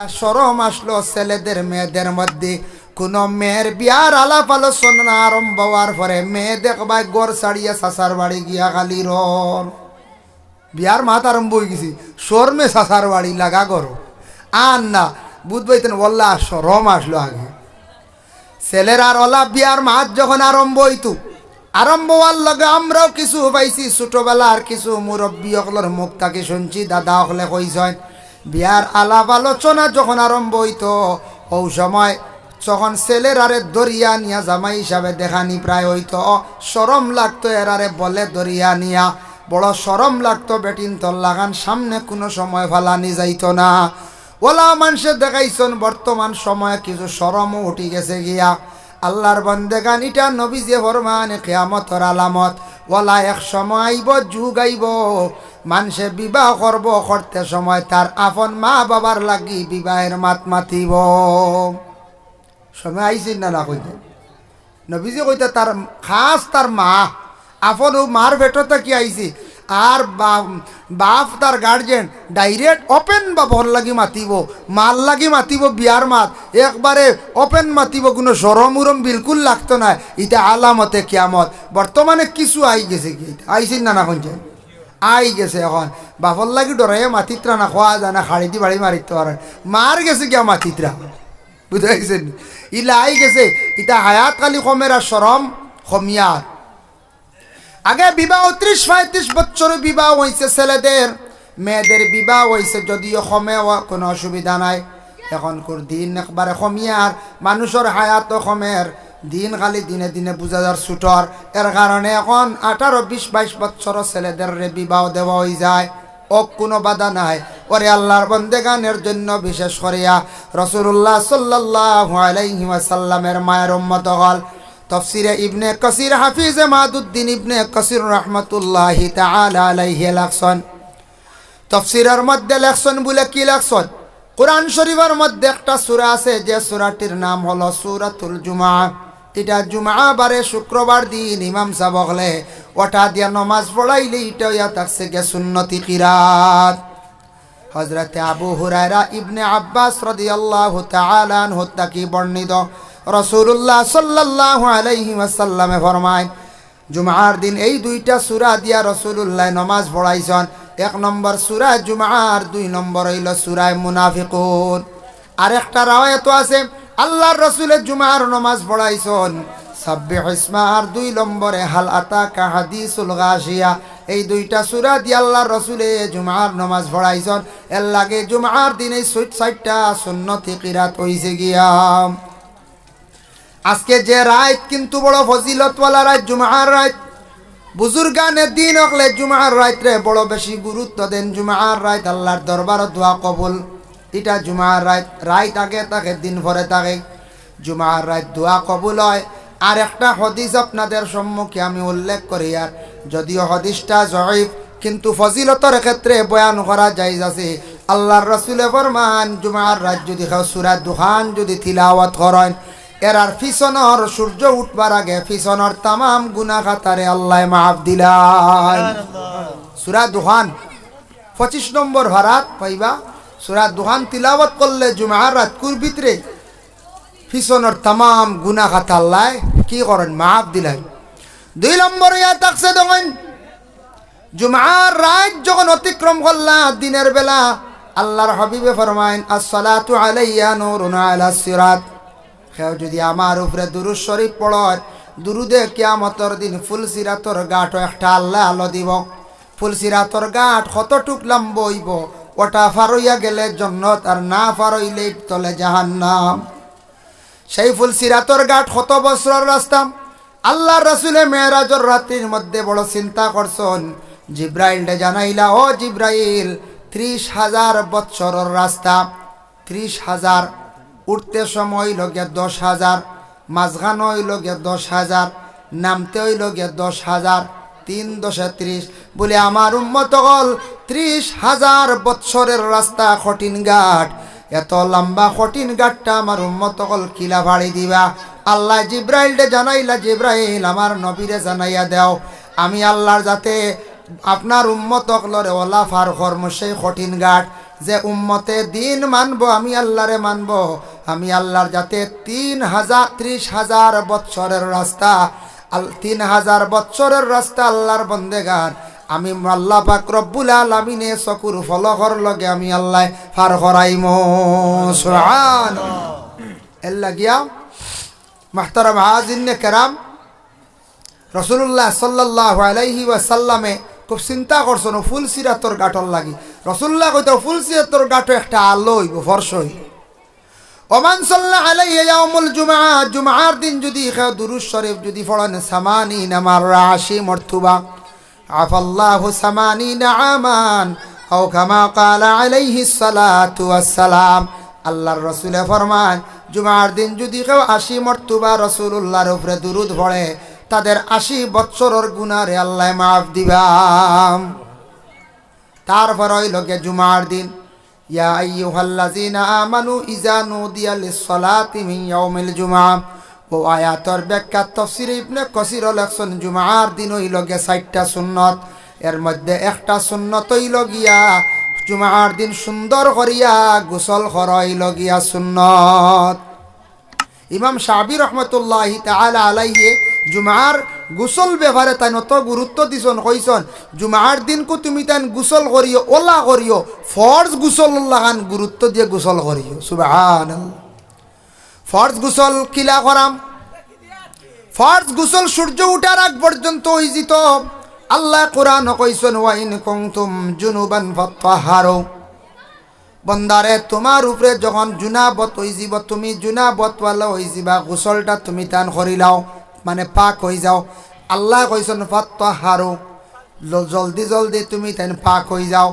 শরম আসলো ছেলেদের মেয়েদের মধ্যে। কোন মেয়ের বিয়ার আলাপ আলোচনা আরম্ভ হওয়ার পরে মেয়ে দেখবাই গড় ছাড়িয়ে চাচার বাড়ি গিয়া খালি রর বিয়ার মাত আরম্ভ হয়ে গেছি শর্মে চাচার বাড়ি লাগা করো আর না বুঝবাইতেন বললা শরম আসলো আগে ছেলের আর ওলা বিয়ার মাত যখন আরম্ভ হইতো আরম্ভ হওয়ার লগে আমরাও কিছু পাইছি ছোটবেলার কিছু মুরব্বী সকলের মুখ তাকে শুনছি দাদা সকলে কইছেন বিয়ার আলাপ আলোচনা যখন আরম্ভ হইতো ও সময় যখন ছেলের আরে দরিয়া নিয়া জামাই হিসাবে দেখানি প্রায় হইতো শরম লাগতো এরারে বলে দরিয়া নিয়া বড় শরম লাগতো বেটিন তল লাগান সামনে কোনো সময় ফালানি যাইতো না ওলা মানুষে দেখাইছেন বর্তমান সময়ে কিছু শরমও উঠি গেছে গিয়া আল্লাহর বন্দেগান ইটা নবীজে ফরমান কিয়ামতের আলামত ওলা এক সময় আইব যুগ আইব মানুষে বিবাহ করব করতে সময় তার আপন মা বাবার লাগি বিবাহের মাত মাতিব সময় আইসি না না কইতে নবীজি কইতে তার খাস তার মা আপন ও মার বেটতে কি আইসি আর বাপ তার গার্জেন ডাইরেক্ট ওপেন বাপর লাগি মাতিব মাল লাগি মাতিব বিয়ার মাত একবারে ওপেন মাতিব কোনো সরম উরম বিলকুল লাগতো না এটা আলামতে কিয়ামত বর্তমানে কিছু আই গেছে কি আইসিন না না কইতে আই গেছে এখন বাপর লাগি ডরাইয়া মাতিত্রা না খোয়া যায় না খাড়ি দি বাড়ি মারিতে পারে মার গেছে গিয়া মাতিত্রা বুঝাইছেন ইলা আই গেছে এটা হায়াত কালি কমের আর সরম কমিয়ার আগে বিবাহ ৩০-৩৫ বছর বিবাহ হয়েছে ছেলেদের মেয়েদের বিবাহ হয়েছে যদিও কমে কোনো অসুবিধা নাই এখনকার দিন একবারে কমিয়ার মানুষের হায়াত কমের দিন খালি দিনে দিনে বুঝা যার ছুটর এর কারণে এখন ১৮-২০-২২ বছর ছেলেদের বিবাহ দেওয়া হয়ে যায় ও কোনো বাধা নাই ওরে আল্লাহর বন্দেগানের জন্য বিশেষ করিয়া রাসূলুল্লাহ সাল্লাল্লাহু আলাইহি ওয়াসাল্লামের মায়ের উম্মত হল তফসিরে ইবনে কাসির হাফিজে মাদুদ্দিন ইবনে কাসির রহমতুল্লাহি তাআলা আলাইহি লেখছেন তফসিরের মধ্যে লেখছেন বলে কি লেখছেন কোরআন শরীফের মধ্যে একটা সূরা আছে যে সূরাটির নাম হলো সূরাতুল জুমআ এটা জুমআ বারে শুক্রবার দিন ইমাম সাহেব বলে ওটা দিয়া নামাজ পড়াইলে এটা ইয়া থাকছে গে সুন্নতি কিরাত হযরতে আবু হুরায়রা ইবনে আব্বাস রাদিয়াল্লাহু তাআলা আনহু থেকে বর্ণিত রাসূলুল্লাহ সাল্লাল্লাহু আলাইহি ওয়াসাল্লামে ফরমায় জুমআর দিন এই দুইটা সূরা দিয়া রাসূলুল্লাহ নামাজ পড়াইছেন এক নম্বর সূরা জুমআর দুই নম্বর হইল সূরা মুনাফিকুন আরেকটা রাওয়ায়াত আছে আল্লাহর রাসূল জুমআর নামাজ পড়াইছেন সাব্বিহ ইসমা আর দুই নম্বরে হাল আতাকা হাদিসুল গাশিয়া এই দুইটা সূরা দিয়া আল্লাহর রাসূল জুমআর নামাজ পড়াইছেন এর লাগে জুমআর দিন এই ৬০টা সুন্নতি কিরাত হইছে গিয়া আজকে যে রাত কিন্তু বড় ফজিলতওয়ালা রাত জুমআর রাত বুজুর্গানে দিন হলে জুমআর রাতে বড় বেশি গুরুত্ব দেন জুমআর রাত আল্লাহর দরবারে দোয়া কবুল এটা জুমআর রাত আগে থাকে দিন ভরে থাকে জুমআর রাত দোয়া কবুল হয় আর একটা হাদিস আপনাদের সম্মুখে আমি উল্লেখ করি আর যদিও হাদিসটা জয়ীফ কিন্তু ফজিলতের ক্ষেত্রে বয়ান করা জায়েজ আছে আল্লাহর রাসূল ফরমান জুমআর রাত যদি সূরা দুখান যদি তিলাওয়াত করেন এরার ফিসনর সূর্য উঠবার আগে ফিসনর তামাম গুনাহ খাতারে আল্লাহ মাফ দিলায় সূরা দুখান 25 নম্বর ভারাত পাইবা সূরা দুখান তিলাওয়াত করলে জুমআর রাত কুর ভিতরে ফিসনর তামাম গুনাহ খাতা আল্লাহ কি করেন মাফ দিলায় দুই নম্বর ইয়া থাকছে দেখেন জুমআর রাত যখন অতিক্রম করলা দিনের বেলা আল্লাহর হাবিবে ফরমায়েন আসসালাতু আলাইয়া নূরুন আলাস সিরাত কেউ যদি আমার উপরে দুরূদ শরীফ পড়ে দুরুদে কিয়ামতের দিন ফুলসিরাতর গাঁট একটা আল্লাহ আলো দিব ফুলসিরাতর গাঁট কতটুক লম্বা হইব ওটা ফারইয়া গেলে জান্নাত আর না ফারইলে তলে জাহান্নাম সেই ফুলসিরাতর গাঁট কত বছরের রাস্তা আল্লাহর রাসূলে মেরাজের রাত্রির মধ্যে বড় চিন্তা করছেন জিব্রাইলকে জানাইলা ও জিব্রাইল ৩০,০০০ বছরের রাস্তা ৩০,০০০ উঠতে সময় লগে ১০,০০০ মাঝখান হইল গে ১০,০০০ নামতে হইল গে ১০,০০০ ৩ × ৩০ বলে আমার উম্মত হল ৩০,০০০ বছরের রাস্তা কঠিন ঘাট এত লম্বা কঠিন ঘাটটা আমার উম্মত হল কিলা ভাড়ি দিবা আল্লাহ জিব্রাইলকে জানাইলা জিব্রাইল আমার নবীরে জানাইয়া দাও আমি আল্লাহর যাতে আপনার উম্মত হলরে ওলা ফার কর্ম সেই কঠিন ঘাট যে উম্মতে দিন মানবো, আমি আল্লাহরে মানবো, আমি আল্লাহর যাতে 30,000 বৎসরের রাস্তা, 3000 বৎসরের রাস্তা আল্লাহর বন্দেগার আমি আল্লাহ পাক রব্বুল আলামিনে চকুর ফলকর লগে আমি আল্লাহ পার করাইমো। সুবহানাল্লাহ। এর লাগিয়া মাহতারাম হাজিরিনে কেরাম, রসুল্লাহ সাল্লাল্লাহু আলাইহি ওয়াসাল্লামে খুব চিন্তা করছেন ফুল সিরাতর গাঁটর লাগি। রসুল্লাহ কইতো ফুল সিরাতর গাঁটো একটা আলো হইব, ফর্স হইব। ওমান সাল্লাল্লাহু আলাইহি ইয়াউমুল জুমআ, জুমআর দিন যদি কেউ দুরূদ শরীফ যদি পড়েন 80 মাররা 80 মরতবা, আফাল্লাহু 80 আমান আও কামা ক্বালা আলাইহিস সালাতু ওয়াস সালাম। আল্লাহর রাসূলে ফরমান, জুমআর দিন যদি কেউ 80 মরতবা রাসূলুল্লাহর উপরে দুরূদ পড়ে, তাদের 80 বৎসরের গুনাহরে আল্লাহ মাফ দিবাম। তারপর হইল গে জুমার দিন, ইয়া আইয়ুহাল্লাযীনা আমানু ইযা নুদিয়া লিস-সালাতি মিন ইয়াউমিল জুমআ। ও আয়াতর ব্যাখ্যা তাফসীর ইবনে কাসীর লেখছেন, জুমার দিন হইল গে 60টা সুন্নত, এর মধ্যে একটা সুন্নত হইল গিয়া জুমার দিন সুন্দর করিয়া গোসল করা হইল গিয়া সুন্নত। ইমাম শাফি রহমতুল্লাহি তাআলা আলাইহি জুমার গোসল ব্যাপারে তাই নত গুরুত্ব দিছন, কইছন জুমার দিন কো তুমি তাই গোসল করিও, ওলা করিও, ফরজ গোসল লাগান গুরুত্ব দিয়ে গোসল করিও। সুবহানাল্লাহ। ফরজ গোসল কিলা করাম? ফরজ গোসল সূর্য উঠার আগ পর্যন্ত হইজিত। আল্লাহ কোরআন কইছন, ওয়া ইন কুনতুম জুনুবান ফাত্তাহারু। বন্দারে তোমার উপরে যখন জুনাবত হয়ে যাব, তুমি জুনাবতওয়ালা হয়ে যাবা, গোসলটা তুমি তান করিলাও, মানে পাক হয়ে যাও। আল্লাহ কইছেন ফাত্তাহারু, জলদি জলদি তুমি তাই পাক হয়ে যাও।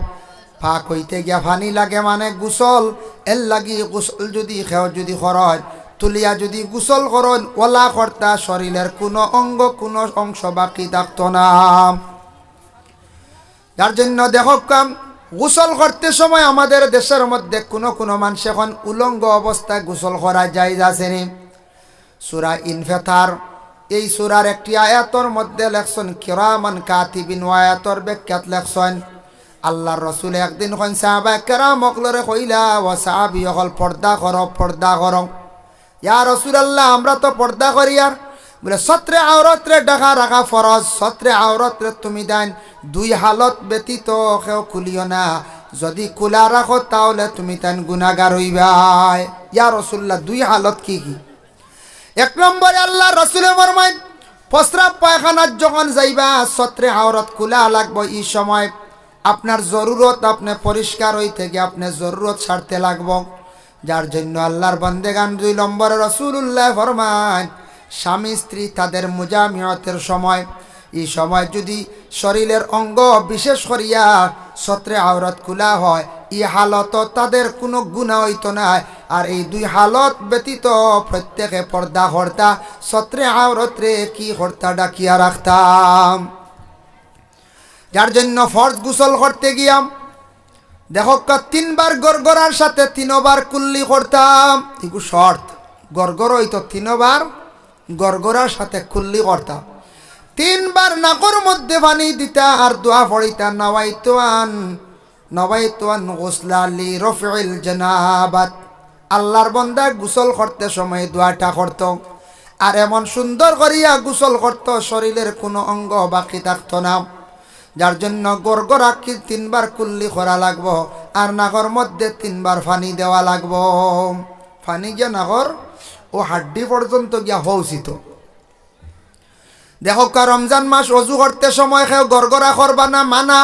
পাক হইতে গিয়া পানি লাগে মানে গোসল, এর লাগি গোসল যদি খেও যদি করয় তুলিয়া যদি গোসল করন, ওলা কর্তা শরীরের কোনো অঙ্গ কোনো অংশ বাকি থাকতো না। যার জন্য দেখো কাম গোসল করতে সময় আমাদের দেশের মধ্যে কোনো মানুষ এখন উলঙ্গ অবস্থায় গোসল করা যায় যাচ্ছেনি। সূরা ইনফিতার এই সূরার একটি আয়াতর মধ্যে লেখছেন কিরামান কাতিবিন, আয়াতর ব্যাখ্যাত লেখছেন আল্লাহর রাসূল একদিন কোন সাহাবা কেরাম অকলরে কইলা, ও সাহাবী হল পর্দা করো, পর্দা করো। ইয়া রাসূলুল্লাহ, আমরা তো পর্দা করি। আর বলে সত্রে আওরতরে ঢাকা রাখা ফরজ, সত্রে আওরতরে তুমি দেন দুই হালত ব্যতীত কেউ খুলিও না, যদি খোলা রাখো তাহলে তুমি তেন গুনাহগার হইবাই। ইয়া রাসূলুল্লাহ, দুই হালত কি কি? এক নম্বরে আল্লাহ রাসূলের ফরমান, প্রস্রাব পায়খানার যখন যাইবা সত্রে আওরত খোলা লাগবে। এই সময় আপনার জরুরত, আপনি পরিষ্কার হইতে গিয়ে আপনি জরুরত ছাড়তে লাগবো। যার জন্য আল্লাহর বান্দেগান 2 নম্বরে রাসূলুল্লাহ ফরমান, স্বামী স্ত্রী তাদের মুজামিয়াতের সময়, এই সময় যদি শরীরের অঙ্গ বিশেষ করিয়া সত্রে আওরত খোলা হয়, এই হালত তাদের কোনো গুনাহ হইতো না। আর এই 2 হালত ব্যতীত প্রত্যেকে পর্দা করতা, সত্রে আওরতরে কি করতা ডাকিয়া রাখতাম। যার জন্য ফরজ গোসল করতে গিয়াম দেখো 3 বার গরগরার সাথে 3 বার কুল্লি করতাম। এগু শর্ত, গরগর হইতো 3 বার গরগরার সাথে কুল্লি করতাম। 3 বার নাকর মধ্যে পানি দিতা আর দোয়া পড়িতা, নওয়াইতুয়ান গুসলা লি রফিল জানাবাত। আল্লাহর বান্দা গোসল করতে সময় দোয়াটা করত, আর এমন সুন্দর করিয়া গোসল করত শরীরের কোনো অঙ্গ বাকি থাকতো না। যার জন্য গরগরা কি 3 বার কুল্লি করা লাগবো, আর নাগর মধ্যে 3 বার পানি দেওয়া লাগবো। পানি গিয়া নাগর ও হাড্ডি পর্যন্ত গিয়া হৌসিত। দেখো রমজান মাস অজু করতে সময় কেউ গরগরা করবা না মানা,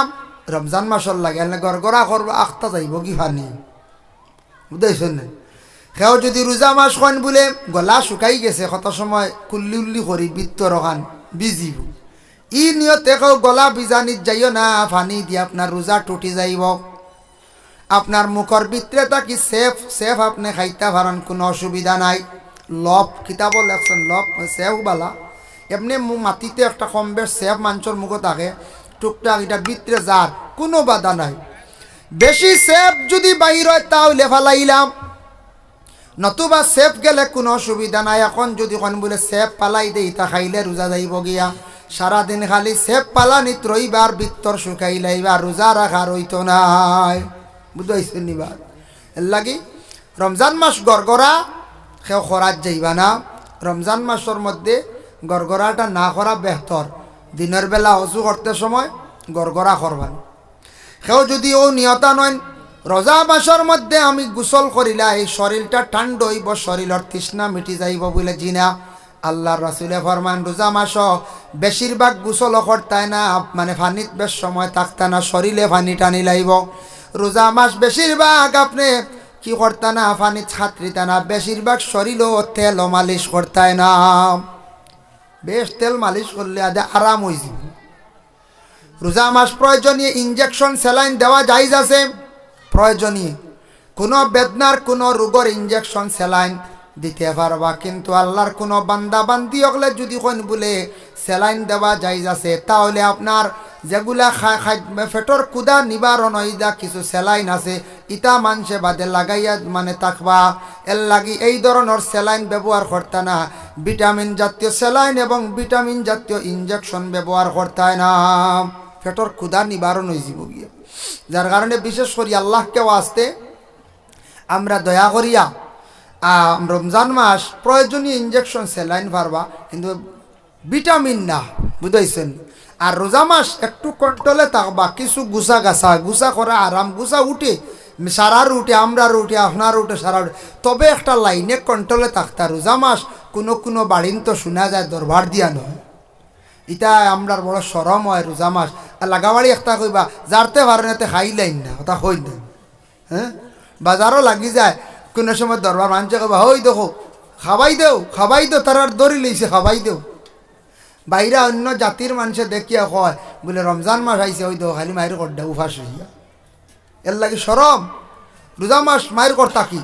রমজান মাসর লাগে গরগরা করবা আখতা যাইব কি পানি, বুঝাইছেন না? কেউ যদি রোজা মাস কন বলে গলা শুকাই গেছে, কত সময় কুল্লি উল্লি করি বৃত্তর খান বিজিব, ই নিয়তে কেউ গলা বিজানিত যাইও না, পানি দিয়ে আপনার রোজা টুটি যাইব। আপনার মুখর ভিতরে থাকি সেফ আপনি খাইতে পারেন, কোনো অসুবিধা নাই। লব কিতাব লেখছেন, লব সেফ বালা এমনি মাটিতে একটা কম বেশ সেফ মানুষের মুখ থাকে, টুকটাক এটা ভিতরে যার কোনো বাধা নাই। বেশি সেফ যদি বাহির হয় তাহলে ফালাইলাম, নতুবা সেফ গেলে কোনো অসুবিধা নাই। এখন যদি কোন বলে সেফ পালাই দেই তা খাইলে রোজা যাইব গিয়া, সারাদিন খালি সেফ পালানিত রইবার ভিতর শুকাই লাইবার, রোজা রাখা রইতো নাই। বুঝাইছেন নিবার এর লাগি রমজান মাস গড়গড়া সেও খরাত যাইবা না রমজান মাসের মধ্যে গড়গড়াটা না করা বেহতর দিনের বেলা অজু করতে সময় গড়গড়া করবান সেও যদি ও নিয়তা নয় রোজা মাসের মধ্যে আমি গোসল করিলা এই শরীরটা ঠান্ডা হইব শরীরের তৃষ্ণা মিটি যাইব বলে জিনা আল্লাহ রাসূলে ফরমান রোজা মাস বেশিরভাগ গোসল করতায় না মানে পানিত বেশ সময় থাকতা না শরীরে পানি টানি লাইব রোজা মাস বেশিরভাগ আপনি কি করতা না পানি ছাত্রিতা না বেশিরভাগ শরীরও তেল মালিশ করতায় না বেশ তেল মালিশ করলে আদে আরাম হয়ে যাব রোজা মাস প্রয়োজনীয় ইনজেকশন স্যালাইন দেওয়া জায়েজ আছে প্রয়োজনীয় কোনো বেদনার কোনো রোগের ইনজেকশন স্যালাইন দিতে পারবা কিন্তু আল্লাহর কোনো বান্দা বান্দি হলে যদি কোন বলে স্যালাইন দেওয়া জায়েজ আছে তাহলে আপনার যেগুলা পেটর কুদা নিবারণ হইদা কিছু স্যালাইন আছে ইটা মানুষে বাদে লাগাইয়া মানে থাকবা এর লাগি এই ধরনের স্যালাইন ব্যবহার করতে না ভিটামিন জাতীয় স্যালাইন এবং ভিটামিন জাতীয় ইনজেকশন ব্যবহার করতে না পেটর কুদা নিবারণ হয়ে যাব গিয়ে যার কারণে বিশেষ করি আল্লাহকেও আসতে আমরা দয়া করিয়া রমজান মাস প্রয়োজনীয় ইনজেকশন স্যালাইন পারবা কিন্তু ভিটামিন না বুঝাইছেন আর রোজা মাস একটু কন্ট্রোলে থাকবা কিছু গুছা করা আরাম গুছা উঠে সারার উঠে আমরার উঠে আপনার উঠে সারা উঠে তবে একটা লাইনে কন্ট্রোলে থাকতা রোজা মাস কোনো বাড়িন তো শোনা যায় দরবার দিয়া নয় ইটা আমরার বড় সরম হয় রোজা মাস আর লাগাবাড়ি একটা কইবা যারতে পারেন এতে খাই লাইন না ওটা হই না হ্যাঁ বাজারও লাগি যায় কোনো সময় দরবার মানুষে কবা হই দেখো খাবাই দেও তার দড়ি লইছে খাবাই দেও বাইরা অন্য জাতির মানুষে দেখিয়া কয় বলে রমজান মাস আইছে ওই দেখো খালি মায়ের কড্ডা উফাস হইয়া এর লাগে সরম রোজা মাস মায়ের কর্তা কি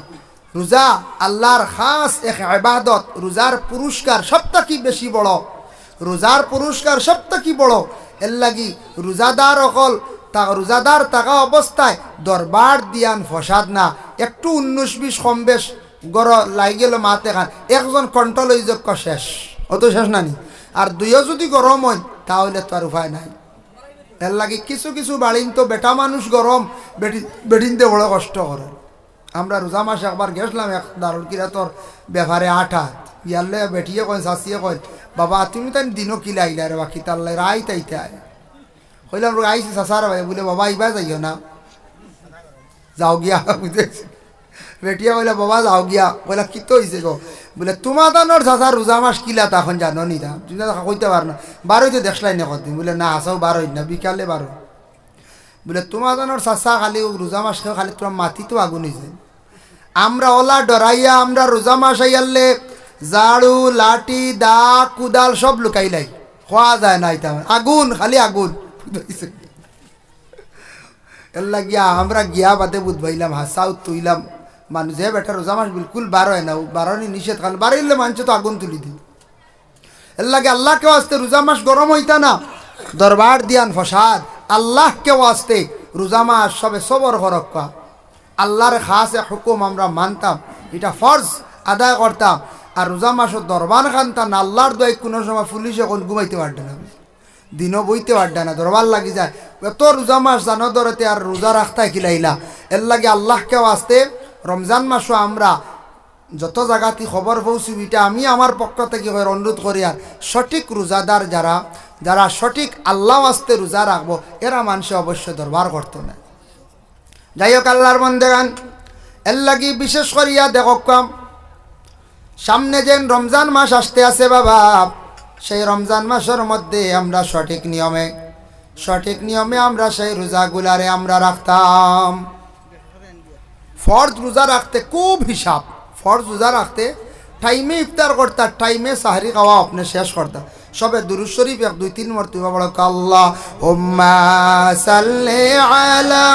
রোজা আল্লাহর খাস এক ইবাদত রোজার পুরস্কার সবটা কি বেশি বড় রোজার পুরস্কার সবটা কি বড় এর লাগি রোজাদার অকল তা রোজাদার থাকা অবস্থায় দরবার দিয়ান ফসাদ না একটু 19-20 কম বেশ গড় লাই গেল মাতে খান একজন কন্ট্রোল হয়ে যোগ্য শেষ অত শেষ নানি আর দুইও যদি গরম হয় তাহলে তো আর উপায় নাই এর লাগে কিছু বাড়িন তো বেটা মানুষ গরম বেটিনতে বড় কষ্ট করে আমরা রোজা মাসে একবার গেছিলাম এক দারুল কিরাতর ব্যাপারে 8 হাত ইয়ালে বেটিয়ে কয় শাসিয়ে কয় বাবা তুমি তাই দিনও কি লাইলা রে বাকি তার লাই রাই তাইতে আয় কইলাম আইসি চাচার ভাই বলে বাবা ইবা যাইও না যাও গিয়া বুঝেছি বেটিয়া কইলা বাবা যাও গিয়া কইলা কি তো হয়েছে গো বলে তোমার দানোর চাচার রোজা মাস কিলা তখন জানো নি তা তুমি কইতে পার না 12 তো দেখলাই না কদিন বলে না আসাও 12 না বিকালে 12 বলে তোমার দানোর চাচা খালি রোজা মাস খেয়ে খালি তোমার মাটি তো আগুন হয়েছে আমরা ওলা ডরাইয়া আমরা রোজা মাস আইয়ালে ঝাড়ু লাঠি দা কুদাল সব লুকাইলাই খোয়া যায় না এটা আগুন খালি আগুন এর লাগিয়া আমরা গিয়া বাদে বুধবাইলাম হাসাও তুইলাম মানুষে বেটা রোজা মাস বিলকুল 12 না 12 নিষেধ খান 12 মানুষ তো আগুন তুলি দি এর লাগে আল্লাহকে আসতে রোজা মাস গরম হইতা না দরবার দিয়ান ফসাদ আল্লাহকে আসতে রোজা মাস সবে সবর হরক্কা আল্লাহর খাস হুকুম আমরা মানতাম এটা ফরজ আদায় করতাম আর রোজা মাসের দরবার খানতাম না আল্লাহর দোয়াই কোনো সময় পুলিশে এখন ঘুমাইতে পারবে না দিনও বইতে পারবে না দরবার লাগি যায় এত রোজা মাস জানো ধরতে আর রোজা রাখতায় খিলাইলা এর লাগে আল্লাহকেও আসতে রমজান মাসও আমরা যত জায়গাতে খবর পৌঁছি এটা আমি আমার পক্ষ থেকে অনুরোধ করি আর সঠিক রোজাদার যারা সঠিক আল্লাহ আসতে রোজা রাখবো এরা মানুষে অবশ্যই দরবার করতো না যাই হোক আল্লাহর বন্দেগান এর লাগি বিশেষ করিয়া দেখো সামনে যেন রমজান মাস আসতে আছে বাবা সেই রমজান মাসের মধ্যে আমরা সঠিক নিয়মে আমরা সেই রোজাগুলারে আমরা রাখতাম ফরজ রোজা রাখতে খুব হিসাব ফরজ রোজা রাখতে টাইমে ইফতার করতা টাইমে সাহরি খাওয়া আপনি শেষ করতা সবে দুরূদ শরীফ 1-2-3 মরতবা বড় আল্লাহুম্মা সাল্লি আলা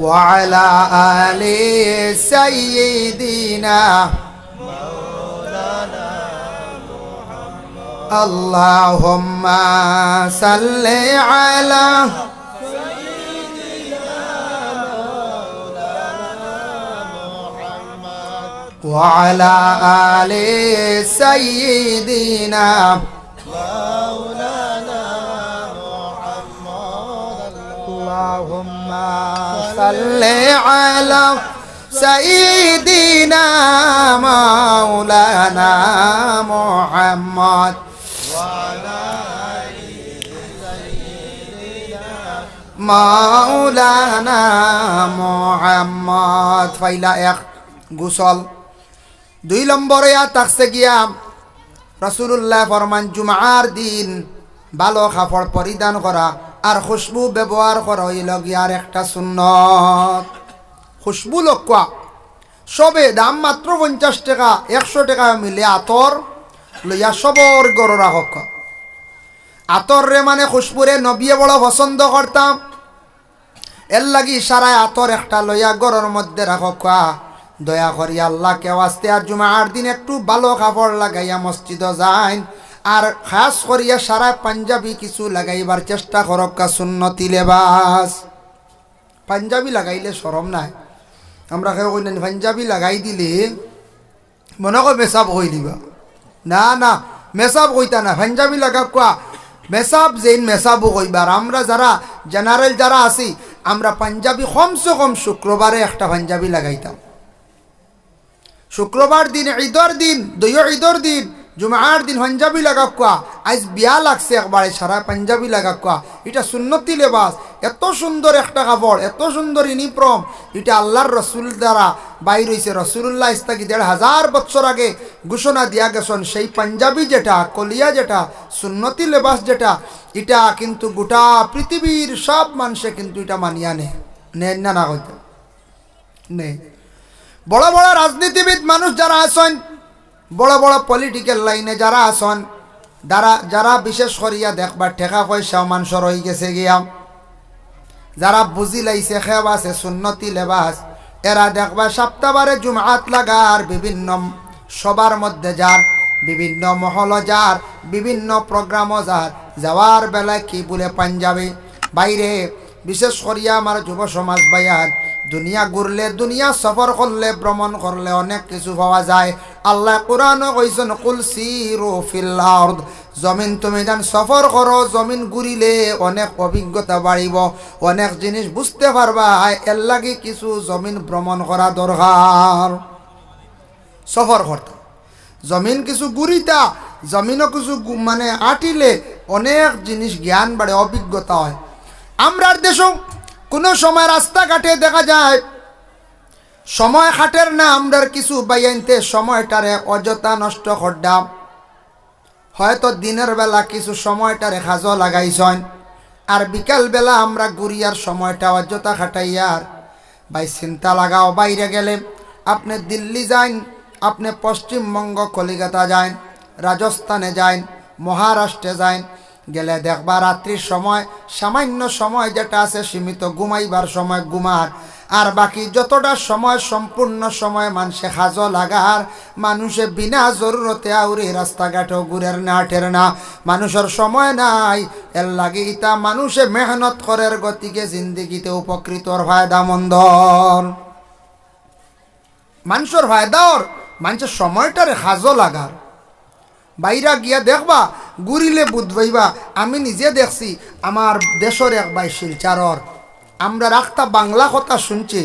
ওয়া আলা আলি সাইয়্যিদিনা Allahumma salli ala wa ala ali sayyidina maulana আল্লাহুম্মা সাল্লি আলা সাইয়্যিদিনা মাওলানা মুহাম্মদ মাওলানা মুহাম্মদ। ফাইলা এক গোসল। 2 নম্বরে থাকছে গিয়া রাসূলুল্লাহ ফরমান জুমার দিন ভালো কাপড় পরিধান করা আর খুশবু ব্যবহার করা হইল গিয়ার একটা সুন্নত। খুশবু লক্ষ্য সবে দাম মাত্র 50 টাকা 100 টাকা মিলে আতর লইয়া সবর গড় রাখক। আতর রে মানে খুশবুরে নবিয়ে বড় পছন্দ করতাম, এর লাগি সারায় আতর একটা লইয়া গড়ের মধ্যে রাখক। দয়া করি আল্লাহকে ওয়াস্তে আর জুমার দিন একটু ভালো কাপড় লাগাইয়া মসজিদ যাইন, আর খাস করিয়া সারা পাঞ্জাবি কিছু লাগাইবার চেষ্টা করক। সুন্নতি লেবাস পাঞ্জাবি লাগাইলে শরম নাই। আমরা কেউ কই না পাঞ্জাবি লাগাই দিলে মনে কর মেসাব হই দিবা, না না মেসাব কইতা না, পাঞ্জাবি লাগা কোয়া মেসাব যেইন মেসাবও কইবার। আমরা যারা জেনারেল যারা আছি আমরা পাঞ্জাবি কমসে কম শুক্রবারে একটা পাঞ্জাবি লাগাইতাম। শুক্রবার দিন ঈদর দিন, দইয় ঈদর দিন, জুমার দিন পাঞ্জাবি লাগা কোয়া। আজ বিয়া লাগছে একবারে সারা পাঞ্জাবি লাগা কোয়া। এটা সুন্নতি লেবাস। এত সুন্দর একটা কাপড়, এত সুন্দর ইউনিফর্ম, এটা আল্লাহর রসুল দ্বারা বাইর হইছে। রসুল্লাহ ইস্তাকি 1500 বছর আগে ঘোষণা দিয়া গেছেন। সেই পাঞ্জাবি যেটা কলিয়া যেটা সুন্নতি লেবাস যেটা, এটা কিন্তু গোটা পৃথিবীর সব মানুষে কিন্তু এটা মানিয়া নেন না না হইতে নেই। বড় বড় রাজনীতিবিদ মানুষ যারা আছেন, বড় বড় পলিটিক্যাল লাইনে যারা আছেন, যারা বিশেষ করিয়া দেখবার ঠেকা পয়সা মানুষের হয়ে গেছে গিয়া, যারা বুঝি লাইছে খেব আছে সুন্নতি লেবাস, এরা দেখবা সপ্তাহবারে জুমাত লাগার বিভিন্ন সবার মধ্যে যার, বিভিন্ন মহল যার, বিভিন্ন প্রোগ্রামও যার, যাওয়ার বেলায় কি বলে পাঞ্জাবি। বাইরে বিশেষ করিয়া আমার যুব সমাজ ভাইয়ার, দুনিয়া ঘুরলে, দুনিয়া সফর করলে, ভ্রমণ করলে অনেক কিছু পাওয়া যায়। আল্লাহ কোরআনও কইছেন কুল সিরু ফিল আরদ, জমিন তুমি যান সফর করো, জমিন ঘুরিলে অনেক অভিজ্ঞতা বাড়িব, অনেক জিনিস বুঝতে পারবা। এর লাগে কিছু জমিন ভ্রমণ করা দরকার। সফর করতে জমিন কিছু ঘুরিতা, জমিনও কিছু মানে আটিলে অনেক জিনিস জ্ঞান বাড়ে, অভিজ্ঞতা হয়। আমরার দেশও কোনো সময় রাস্তাঘাটে দেখা যায় সময় খাটের না, আমরার কিছু বাইয়াইনতে সময়টারে অযথা নষ্ট করদাম। হয়তো দিনের বেলা কিছু সময়টারে খাজো লাগাইছেন, আর বিকাল বেলা আমরা ঘুরিয়ার সময়টা অযথা খাটাইয়ার। ভাই চিন্তা লাগাও, বাইরে গেলে আপনি দিল্লি যান, আপনি পশ্চিমবঙ্গ কলিকাতা যান, রাজস্থানে যান, মহারাষ্ট্রে যান, গেলে দেখবা রাত্রির সময় সামান্য সময় যেটা আছে সীমিত ঘুমাইবার সময় ঘুমার, আর বাকি যতটা সময় সম্পূর্ণ সময় মানুষে খাজো লাগার। মানুষে বিনা জরুরতে আউরি রাস্তাঘাটও ঘুরের না, ঠের না, মানুষের সময় নাই। এর লাগে ইতা মানুষে মেহনত করের গতিকে জিন্দিগিতে উপকৃতর ফায়দা মন্দর, মানুষের ফায়দার, মানুষের সময়টারে খাজো লাগার। বাইরা গিয়া দেখবা ঘুরিলে বুঝবাইবা। আমি নিজে দেখছি আমার দেশের এক ভাই শিলচারর, আমরা রাখতা বাংলা কথা শুনছি।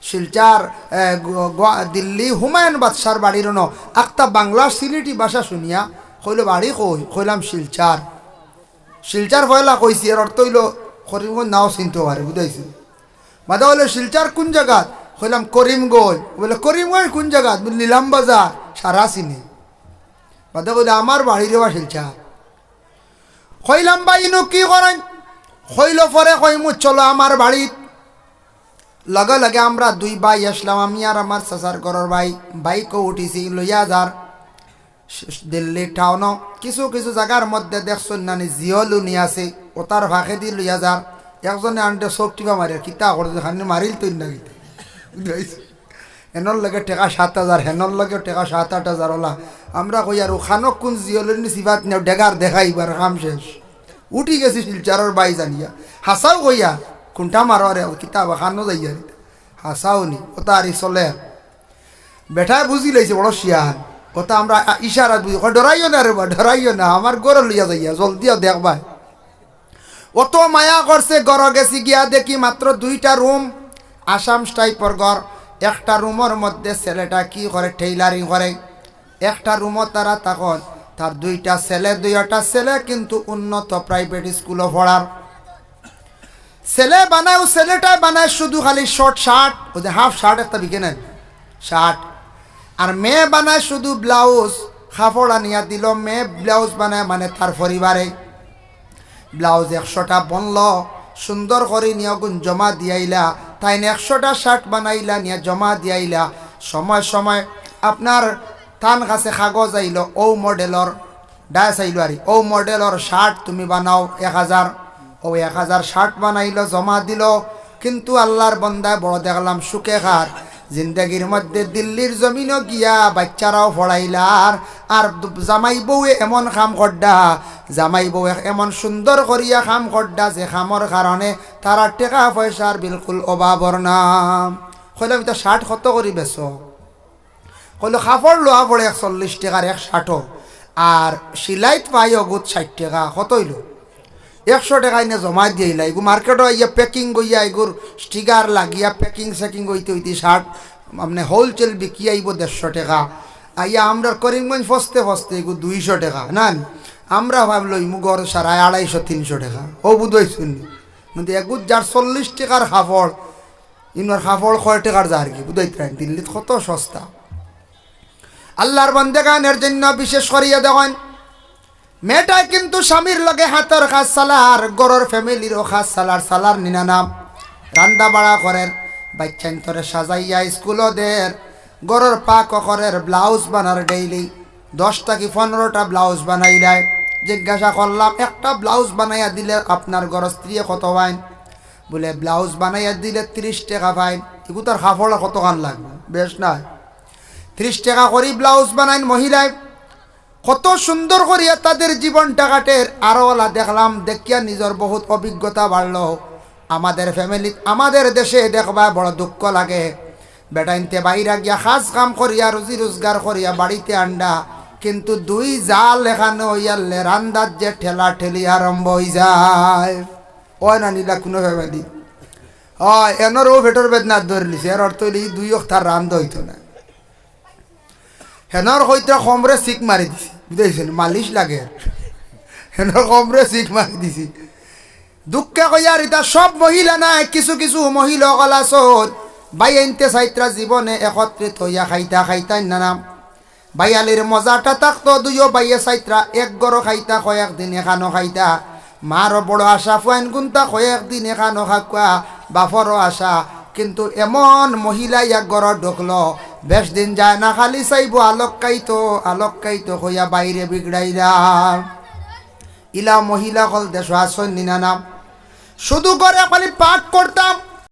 শিলচার দিল্লি হুমায়ুন বাদশার বাড়ির ন আখতা বাংলা সিলেটি ভাষা শুনিয়া কইল বাড়ি কই, কইলাম শিলচার। শিলচার পয়লা কইছি, এর অর্থ হইল করিমগঞ্জ নাও চিনতে পারে, বুঝাইছি। বাদা হইলো শিলচার কোন জায়গাত, কইলাম করিমগঞ্জ। বলে করিমগঞ্জ কোন জায়গাত, নিলাম বাজার, সারা চিনি। বাদা কইলে আমার বাড়ির বা শিলচার। কইলাম ভাই ইনো কি করেন, হইল পরে কইমু চলো আমার বাড়িত। লগে লগে আমরা 2 ভাই আসলাম, আমি আর আমার চাচার ঘরের ভাই। বাইকও উঠিছি লইয়া যার দিল্লি টাউন কিছু কিছু জায়গার মধ্যে দেখছেন নানি জিওলুনি আছে, ওতার ভাষে দি লইয়া যার। একজনে আনতে চোখ টিপা মারি কিতা করে খানি মারিল তুই না কিতা, হেনর লগে টেকা 7,000, হেনর লগে টেকা 7-8,000 ওলা। আমরা কই আর ওখানো কোন জিওলুনি সিবাত নেও ডেগার দেখাইবার কাম শেষ। উঠি গেছি শিলচারের বাই জানিয়া, হাসাও কইয়া কোনটা মারো রে কিতাব খানো যাইয়া হাসাও নি, ওটা আর চলে। বেটায় বুঝি লাইছে বড় শিয়ান, ওটা আমরা ইশারা বুঝি, ডরাইও না রে বা, ডরাইও না, আমার গড়ে লইয়া যাইয়া জলদিও দেখবা। অত মায়া করছে, ঘর গেছি গিয়া দেখি মাত্র 2টা রুম, আসাম টাইপর ঘর। একটা রুমের মধ্যে ছেলেটা কি করে, টেইলারিং করে। একটা রুমও তারা তখন তার 2টা ছেলে, 2টা ছেলে কিন্তু উন্নত প্রাইভেট স্কুলে পড়ার ছেলে বানায়। ও ছেলেটাই বানায় শুধু খালি শর্ট শার্ট, ওই যে হাফ শার্ট একটা বিকে নেন শার্ট। আর মেয়ে বানায় শুধু ব্লাউজ, কাপড় আনিয়া দিল, মেয়ে ব্লাউজ বানায় মানে তার পরিবারে ব্লাউজ 100টা বনল, সুন্দর করে নিয়ে গুণ জমা দিয়াইলা। তাই 100টা শার্ট বানাইলা, নিয়ে জমা দিয়াইলা। সময় সময় আপনার তান কাছে কাগজ আইল, ও মডেলর ডায়াস আইল, আর ও মডেলর শার্ট তুমি বানাও 1000। ও 1000 শার্ট বানাইল, জমা দিল। কিন্তু আল্লাহর বন্দায় বড় দেখলাম সুখে খার জিন্দগির মধ্যে দিল্লির জমিনও গিয়া বাচ্চারাও পড়াইলার। আর জামাই বউয়ে এমন কাম করডা, জামাই বউ এমন সুন্দর করিয়া কাম করডা যে কামর কারণে তারা টাকা পয়সার বিলকুল অভাবর নাম। কইলাম এটা শার্ট কত করি বেছ? কইল কাপড় লোয়া পড়ে 40 টাকার 1 শার্টও, আর সিলাইত পাই অগুত 60 টাকা। কত হইল? 100 টাকা এনে জমা দিয়েলা। এগু মার্কেটও ইয়া প্যাকিং গইয়া এগুর স্টিকার লাগিয়া প্যাকিং সেকিং হইতে হইতে শার্ট মানে হোলসেল বিকি আইব 150 টাকা। আইয়া আমরা করিমগঞ্জ ফসতে ফসতে এগু 200 টাকা। না আমরা ভাবলো মুগর সারা 250-300 টাকা। ও বুধই শুনি কিন্তু এগুত যার 40 টাকার কাপড়, ইনার কাপড় 100 টাকার যার কি বুধই ট্রেন দিল্লিত কত সস্তা। আল্লাহর বান্দাগানের জন্য বিশেষ করিয়া দেখেন, মেয়েটা কিন্তু স্বামীর লগে হাতের কাজ সালার, গরর ফ্যামিলিরও কাজ সালার নিনা নাম রান্দা বাড়া করেন, বাচ্চান্তরে সাজাইয়া স্কুলও দের, গরর পাক করের, ব্লাউজ বানার ডেইলি 10টা কি 15টা ব্লাউজ বানাইলায়। জিজ্ঞাসা করলাম একটা ব্লাউজ বানাইয়া দিলে আপনার ঘর স্ত্রী কত পাইন? বলে ব্লাউজ বানাইয়া দিলে 30 টাকা পাইন। এগু তার কাপড় কত কান লাগবে? বেশ না, 30 টাকা করি ব্লাউজ বানাইন মহিলায়। কত সুন্দর করিয়া তাদের জীবনটা কাটের। আরওয়ালা দেখলাম, দেখিয়া নিজের বহুত অভিজ্ঞতা বাড়ল। আমাদের ফ্যামিলি, আমাদের দেশে দেখবা বড় দুঃখ লাগে, বেটাইনতে বাইরা গিয়া কাজ কাম করিয়া রুজি রোজগার করিয়া বাড়িতে আন্ডা, কিন্তু 2 জাল এখানে হইয়ালে রান্দার যে ঠেলা ঠেলি আরম্ভ হয়ে যায়। ওই না নিলা কোনো ফ্যামিলি এনরও ভেটর বেদনার ধরে লিছে। এর অর্থ হইলে 2 তার রান্ধ হইতো না, হেনর হইতে কমরে শিক মারি দিছি, বুঝেছেন? মালিশ লাগে, হেনর কমরে শিক মারি দিছি। দুঃখে কইয়ার এটা সব মহিলা নাই, কিছু কিছু মহিলা কলাসত বাই আনতে চাইত্রা জীবনে একত্রিত হইয়া খাইতা নানাম বাইয়ালির মজাটা থাকতো। 2 বাইয়ে চাইত্রা এক গড় খাইতা, কয়েকদিন এখানো খাইতা। মারও বড় আশা, ফুয়াইন গুনতা কয়েকদিন এখানো খাকুয়া, বাফরও আশা। কিন্তু এমন মহিলা এক গড় ঢুকলো, বেশ দিন যায় না, খালি চাইব আলোকাইতো হইয়া বাইরে বিগড়াইলা। ইলা মহিলা হল দেশ আসন নিনা নাম, শুধু করে খালি পাঠ করতাম,